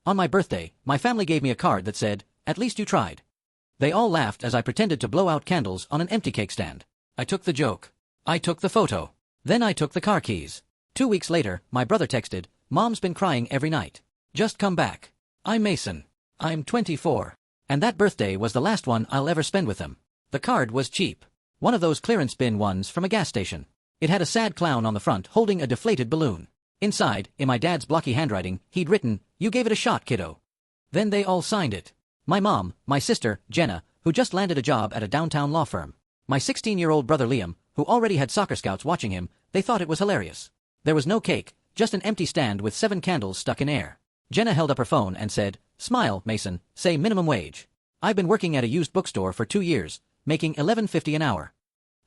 On my birthday, my family gave me a card that said, "At least you tried." They all laughed as I pretended to blow out candles on an empty cake stand. I took the joke. I took the photo. Then I took the car keys. 2 weeks later, my brother texted, "Mom's been crying every night. Just come back." I'm Mason. I'm 24. And that birthday was the last one I'll ever spend with them. The card was cheap. One of those clearance bin ones from a gas station. It had a sad clown on the front holding a deflated balloon. Inside, in my dad's blocky handwriting, he'd written, "You gave it a shot, kiddo." Then they all signed it. My mom, my sister, Jenna, who just landed a job at a downtown law firm. My 16-year-old brother Liam, who already had soccer scouts watching him, they thought it was hilarious. There was no cake, just an empty stand with 7 candles stuck in air. Jenna held up her phone and said, "Smile, Mason, say minimum wage. I've been working at a used bookstore for 2 years, making $11.50 an hour."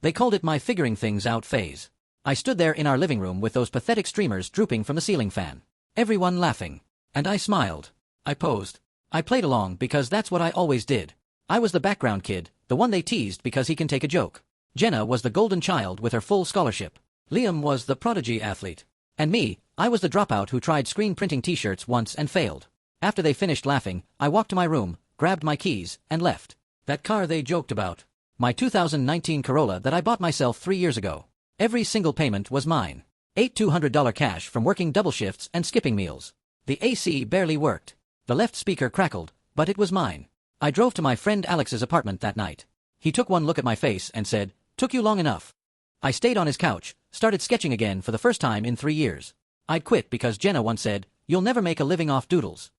They called it my figuring things out phase. I stood there in our living room with those pathetic streamers drooping from the ceiling fan. Everyone laughing. And I smiled. I posed. I played along because that's what I always did. I was the background kid, the one they teased because he can take a joke. Jenna was the golden child with her full scholarship. Liam was the prodigy athlete. And me, I was the dropout who tried screen printing t-shirts once and failed. After they finished laughing, I walked to my room, grabbed my keys, and left. That car they joked about. My 2019 Corolla that I bought myself 3 years ago. Every single payment was mine. $200 cash from working double shifts and skipping meals. The AC barely worked. The left speaker crackled, but it was mine. I drove to my friend Alex's apartment that night. He took one look at my face and said, "Took you long enough." I stayed on his couch, started sketching again for the first time in 3 years. I'd quit because Jenna once said, "You'll never make a living off doodles."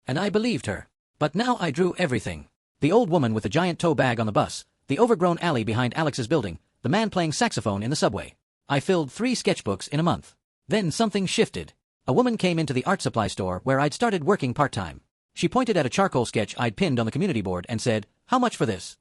And I believed her. But now I drew everything. The old woman with the giant tote bag on the bus, the overgrown alley behind Alex's building, the man playing saxophone in the subway. I filled 3 sketchbooks in a month. Then something shifted. A woman came into the art supply store where I'd started working part-time. She pointed at a charcoal sketch I'd pinned on the community board and said, "How much for this?"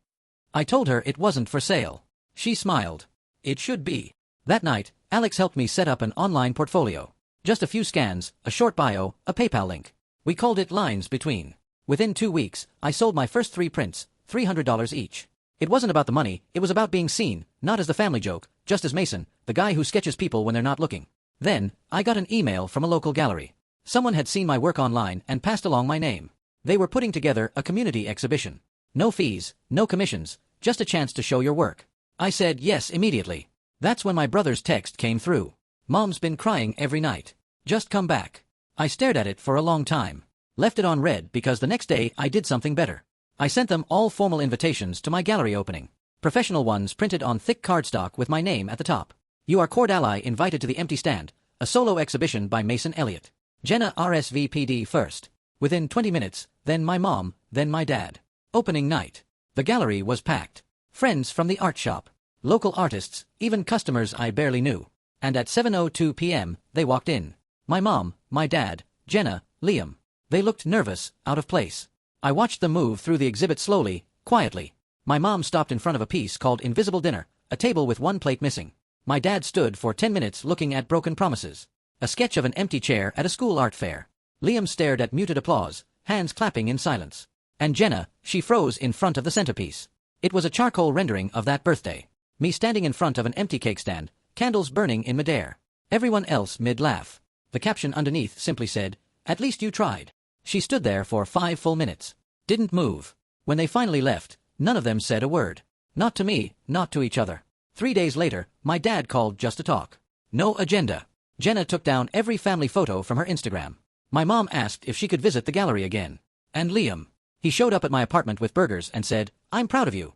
I told her it wasn't for sale. She smiled. "It should be." That night, Alex helped me set up an online portfolio. Just a few scans, a short bio, a PayPal link. We called it Lines Between. Within 2 weeks, I sold my first 3 prints, $300 each. It wasn't about the money, it was about being seen, not as the family joke, just as Mason, the guy who sketches people when they're not looking. Then, I got an email from a local gallery. Someone had seen my work online and passed along my name. They were putting together a community exhibition. No fees, no commissions, just a chance to show your work. I said yes immediately. That's when my brother's text came through. "Mom's been crying every night. Just come back." I stared at it for a long time. Left it on red because the next day I did something better. I sent them all formal invitations to my gallery opening. Professional ones printed on thick cardstock with my name at the top. "You are Cord Ally invited to the empty stand, a solo exhibition by Mason Elliott. Jenna RSVP'd first." Within 20 minutes, then my mom, then my dad. Opening night. The gallery was packed. Friends from the art shop. Local artists, even customers I barely knew. And at 7:02 p.m., they walked in. My mom, my dad, Jenna, Liam. They looked nervous, out of place. I watched them move through the exhibit slowly, quietly. My mom stopped in front of a piece called Invisible Dinner, a table with 1 plate missing. My dad stood for 10 minutes looking at broken promises. A sketch of an empty chair at a school art fair. Liam stared at muted applause, hands clapping in silence. And Jenna, she froze in front of the centerpiece. It was a charcoal rendering of that birthday. Me standing in front of an empty cake stand, candles burning in midair. Everyone else mid-laugh. The caption underneath simply said, "At least you tried." She stood there for 5 full minutes. Didn't move. When they finally left, none of them said a word. Not to me, not to each other. 3 days later, my dad called just to talk. No agenda. Jenna took down every family photo from her Instagram. My mom asked if she could visit the gallery again. And Liam. He showed up at my apartment with burgers and said, "I'm proud of you."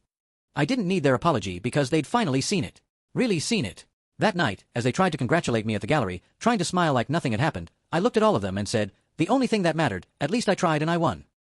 I didn't need their apology because they'd finally seen it. Really seen it. That night, as they tried to congratulate me at the gallery, trying to smile like nothing had happened, I looked at all of them and said, "The only thing that mattered, at least I tried and I won."